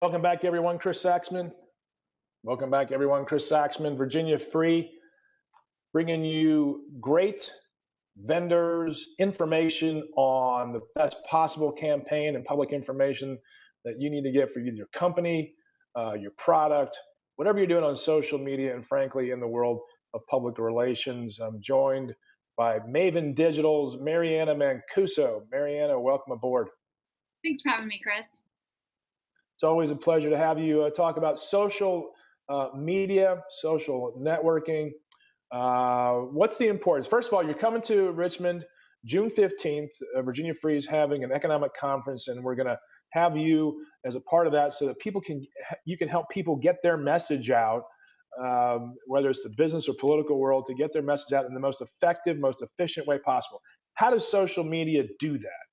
Welcome back, everyone. Chris Saxman. Welcome back, everyone. Chris Saxman, Virginia Free, bringing you great vendors, information on the best possible campaign and public information that you need to get for your company, your product, whatever you're doing on social media, and frankly, in the world of public relations. I'm joined by Maven Digital's Mariana Mancuso. Mariana, welcome aboard. Thanks for having me, Chris. It's always a pleasure to have you talk about social media, social networking. What's the importance? First of all, you're coming to Richmond June 15th. Virginia Free is having an economic conference, and we're going to have you as a part of that so that you can help people get their message out, whether it's the business or political world, to get their message out in the most effective, most efficient way possible. How does social media do that?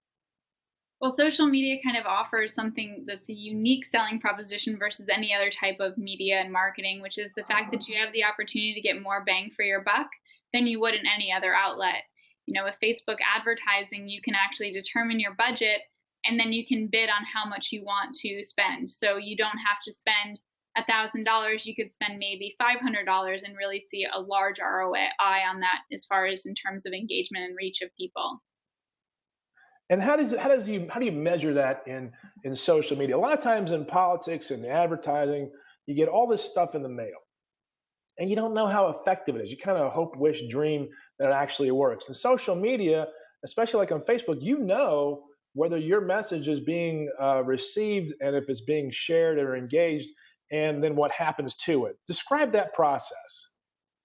Well, social media kind of offers something that's a unique selling proposition versus any other type of media and marketing, which is the fact that you have the opportunity to get more bang for your buck than you would in any other outlet. With Facebook advertising, you can actually determine your budget and then you can bid on how much you want to spend. So you don't have to spend $1,000. You could spend maybe $500 and really see a large ROI on that as far as in terms of engagement and reach of people. And how do you measure that in social media? A lot of times in politics and advertising, you get all this stuff in the mail, and you don't know how effective it is. You kind of hope, wish, dream that it actually works. In social media, especially like on Facebook, you know whether your message is being received and if it's being shared or engaged, and then what happens to it. Describe that process.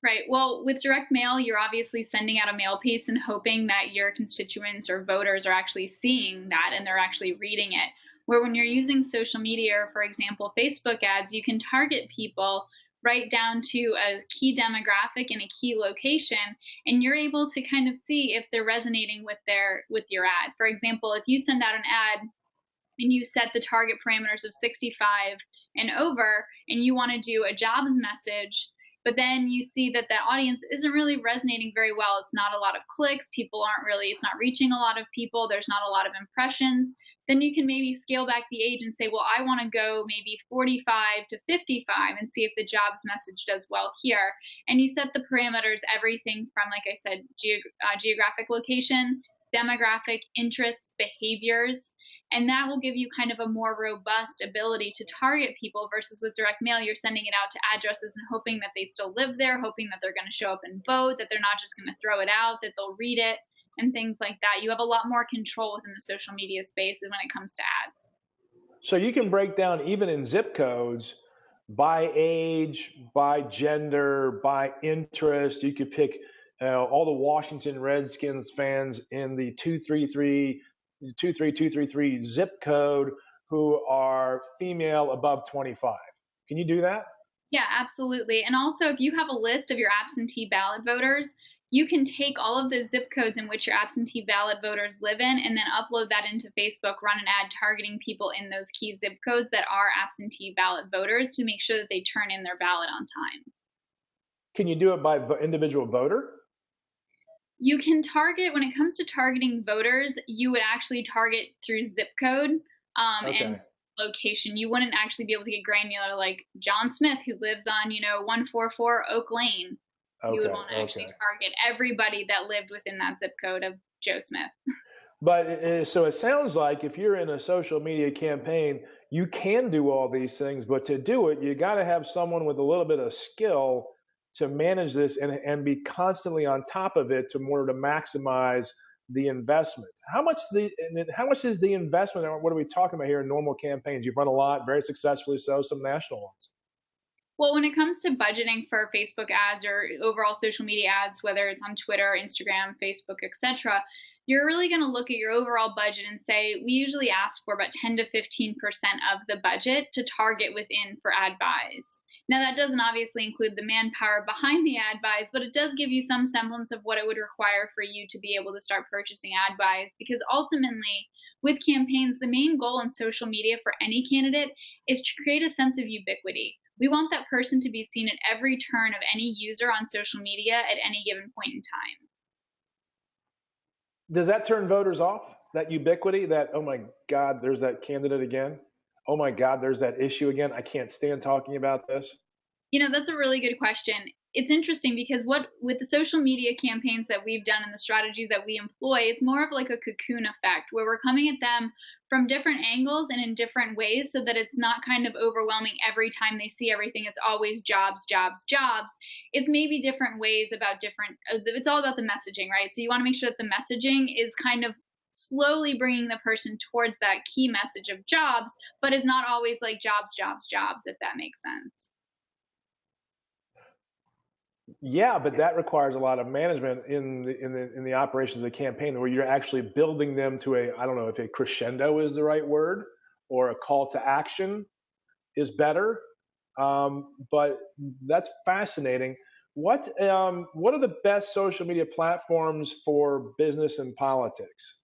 Right. Well, with direct mail, you're obviously sending out a mail piece and hoping that your constituents or voters are actually seeing that and they're actually reading it. Where when you're using social media, or for example, Facebook ads, you can target people right down to a key demographic in a key location, and you're able to kind of see if they're resonating with your ad. For example, if you send out an ad and you set the target parameters of 65 and over, and you want to do a jobs message, but then you see that the audience isn't really resonating very well. It's not a lot of clicks. It's not reaching a lot of people. There's not a lot of impressions. Then you can maybe scale back the age and say, well, I want to go maybe 45 to 55 and see if the jobs message does well here. And you set the parameters, everything from, like I said, geographic location, demographic, interests, behaviors, and that will give you kind of a more robust ability to target people versus with direct mail, you're sending it out to addresses and hoping that they still live there, hoping that they're going to show up and vote, that they're not just going to throw it out, that they'll read it, and things like that. You have a lot more control within the social media space when it comes to ads. So you can break down even in zip codes by age, by gender, by interest. You could pick all the Washington Redskins fans in the 23233 zip code who are female above 25. Can you do that? Yeah, absolutely. And also, if you have a list of your absentee ballot voters, you can take all of the zip codes in which your absentee ballot voters live in and then upload that into Facebook, run an ad targeting people in those key zip codes that are absentee ballot voters to make sure that they turn in their ballot on time. Can you do it by individual voter? You can target, when it comes to targeting voters, you would actually target through zip code and location. You wouldn't actually be able to get granular like John Smith, who lives on, 144 Oak Lane. You would want to actually target everybody that lived within that zip code of Joe Smith. But so it sounds like if you're in a social media campaign, you can do all these things, but to do it, you got to have someone with a little bit of skill to manage this and be constantly on top of it in order to maximize the investment. How much is the investment? What are we talking about here in normal campaigns? You've run a lot, very successfully so, some national ones. Well, when it comes to budgeting for Facebook ads or overall social media ads, whether it's on Twitter, Instagram, Facebook, etc., you're really going to look at your overall budget and say, we usually ask for about 10 to 15% of the budget to target within for ad buys. Now, that doesn't obviously include the manpower behind the ad buys, but it does give you some semblance of what it would require for you to be able to start purchasing ad buys, because ultimately, with campaigns, the main goal in social media for any candidate is to create a sense of ubiquity. We want that person to be seen at every turn of any user on social media at any given point in time. Does that turn voters off? That ubiquity, that, oh my God, there's that candidate again? oh my God, there's that issue again. I can't stand talking about this? That's a really good question. It's interesting because what with the social media campaigns that we've done and the strategies that we employ, it's more of like a cocoon effect where we're coming at them from different angles and in different ways so that it's not kind of overwhelming every time they see everything. It's always jobs, jobs, jobs. It's maybe different ways about different, it's all about the messaging, right? So you want to make sure that the messaging is kind of slowly bringing the person towards that key message of jobs, but is not always like jobs, jobs, jobs, if that makes sense. Yeah, but that requires a lot of management in the operations of the campaign, where you're actually building them to a, I don't know if a crescendo is the right word, or a call to action is better. But that's fascinating. What are the best social media platforms for business and politics?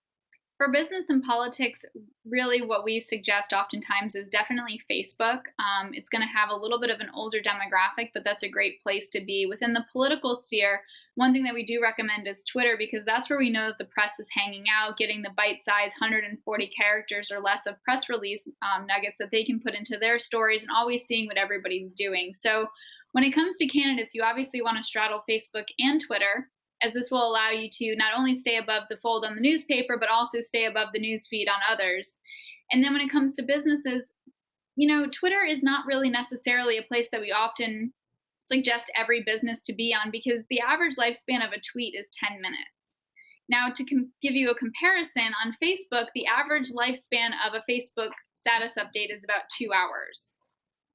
For business and politics, really what we suggest oftentimes is definitely Facebook. It's going to have a little bit of an older demographic, but that's a great place to be. Within the political sphere, one thing that we do recommend is Twitter because that's where we know that the press is hanging out, getting the bite size 140 characters or less of press release nuggets that they can put into their stories and always seeing what everybody's doing. So when it comes to candidates, you obviously want to straddle Facebook and Twitter, as this will allow you to not only stay above the fold on the newspaper, but also stay above the news feed on others. And then when it comes to businesses, Twitter is not really necessarily a place that we often suggest every business to be on because the average lifespan of a tweet is 10 minutes. Now, to give you a comparison, on Facebook, the average lifespan of a Facebook status update is about 2 hours.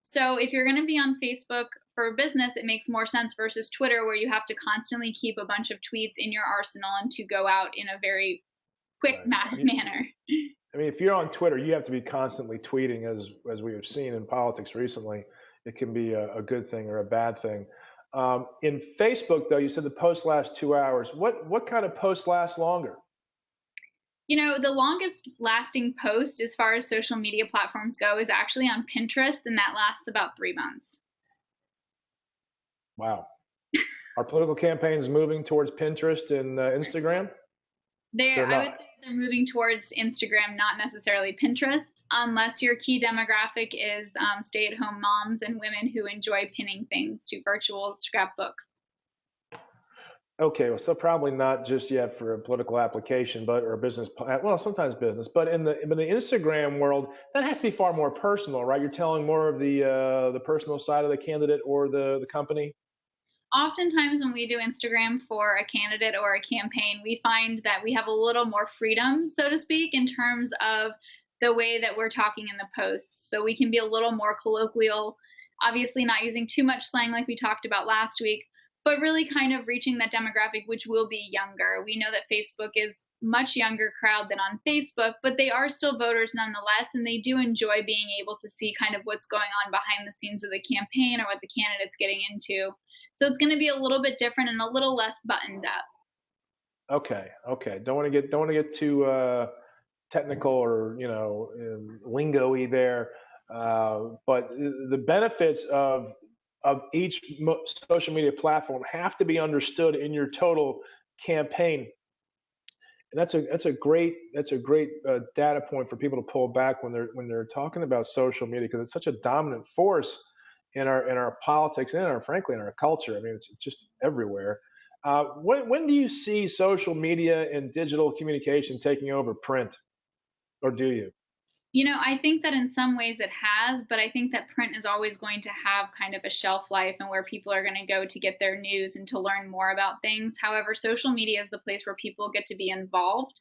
So if you're going to be on Facebook for business, it makes more sense versus Twitter, where you have to constantly keep a bunch of tweets in your arsenal and to go out in a very quick Right. manner. I mean, if you're on Twitter, you have to be constantly tweeting, as we have seen in politics recently. It can be a good thing or a bad thing. In Facebook, though, you said the posts last 2 hours. What kind of posts last longer? The longest lasting post as far as social media platforms go is actually on Pinterest, and that lasts about 3 months. Wow. Are political campaigns moving towards Pinterest and Instagram? They're I would not. say they're moving towards Instagram, not necessarily Pinterest, unless your key demographic is stay-at-home moms and women who enjoy pinning things to virtual scrapbooks. Okay, well, so probably not just yet for a political application, but or a business. Well, sometimes business, but in the Instagram world, that has to be far more personal, right? You're telling more of the personal side of the candidate or the company. Oftentimes when we do Instagram for a candidate or a campaign, we find that we have a little more freedom, so to speak, in terms of the way that we're talking in the posts. So we can be a little more colloquial, obviously not using too much slang like we talked about last week, but really kind of reaching that demographic, which will be younger. We know that Facebook is much younger crowd than on Facebook, but they are still voters nonetheless, and they do enjoy being able to see kind of what's going on behind the scenes of the campaign or what the candidate's getting into. So it's going to be a little bit different and a little less buttoned up. Okay, okay. Don't want to get too technical or lingo-y there. But the benefits of each social media platform have to be understood in your total campaign. And that's a great data point for people to pull back when they're talking about social media, because it's such a dominant force in our politics and frankly in our culture. I mean, it's just everywhere. When do you see social media and digital communication taking over print, or do you? I think that in some ways it has, but I think that print is always going to have kind of a shelf life and where people are going to go to get their news and to learn more about things. However, social media is the place where people get to be involved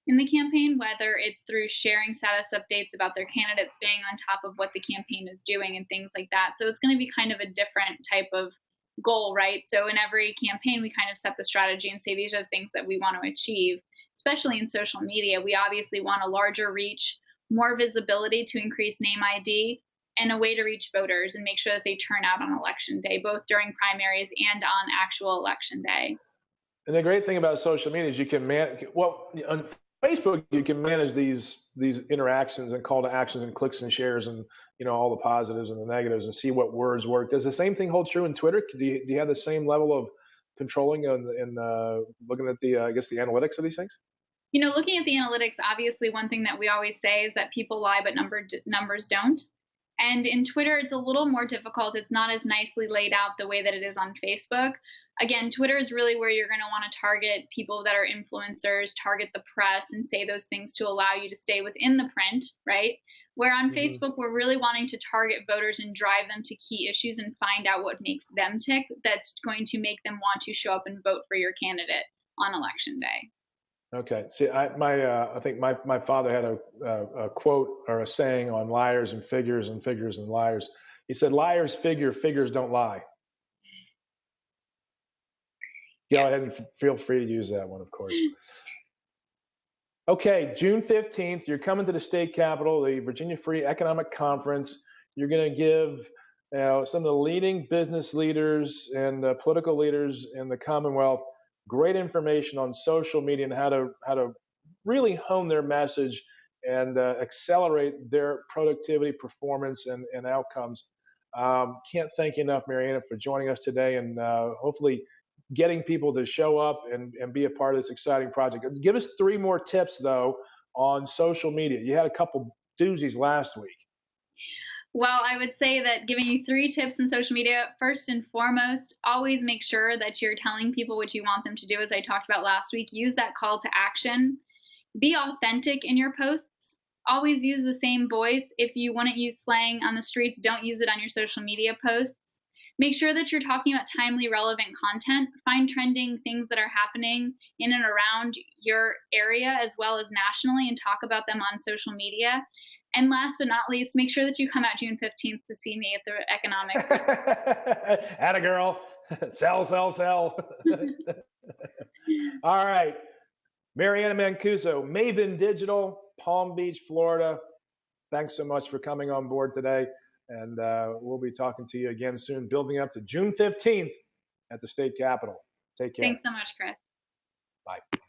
in the campaign, whether it's through sharing status updates about their candidates, staying on top of what the campaign is doing, and things like that. So it's going to be kind of a different type of goal, right? So in every campaign, we kind of set the strategy and say these are the things that we want to achieve, especially in social media. We obviously want a larger reach, more visibility to increase name ID, and a way to reach voters and make sure that they turn out on election day, both during primaries and on actual election day. And the great thing about social media is you can on Facebook you can manage these interactions and call to actions and clicks and shares and all the positives and the negatives and see what words work. Does the same thing hold true in Twitter? Do you have the same level of controlling and looking at the I guess the analytics of these things? Looking at the analytics, obviously one thing that we always say is that people lie, but numbers don't. And in Twitter, it's a little more difficult. It's not as nicely laid out the way that it is on Facebook. Again, Twitter is really where you're going to want to target people that are influencers, target the press, and say those things to allow you to stay within the print, right? Where on Facebook, we're really wanting to target voters and drive them to key issues and find out what makes them tick that's going to make them want to show up and vote for your candidate on election day. Okay. See, I think my father had a quote or a saying on liars and figures and liars. He said, "Liars figure, figures don't lie." Go ahead and feel free to use that one, of course. Okay, June 15th, you're coming to the state capitol, the Virginia Free Economic Conference. You're going to give some of the leading business leaders and political leaders in the Commonwealth great information on social media and how to really hone their message and accelerate their productivity, performance, and outcomes. Can't thank you enough, Mariana, for joining us today, and hopefully getting people to show up and be a part of this exciting project. Give us 3 more tips, though, on social media. You had a couple doozies last week. Well, I would say that giving you 3 tips in social media, first and foremost, always make sure that you're telling people what you want them to do, as I talked about last week. Use that call to action. Be authentic in your posts. Always use the same voice. If you want to use slang on the streets, don't use it on your social media posts. Make sure that you're talking about timely, relevant content. Find trending things that are happening in and around your area as well as nationally and talk about them on social media. And last but not least, make sure that you come out June 15th to see me at the economic. Atta girl. Sell, sell, sell. All right. Mariana Mancuso, Maven Digital, Palm Beach, Florida. Thanks so much for coming on board today. And we'll be talking to you again soon, building up to June 15th at the state capitol. Take care. Thanks so much, Chris. Bye.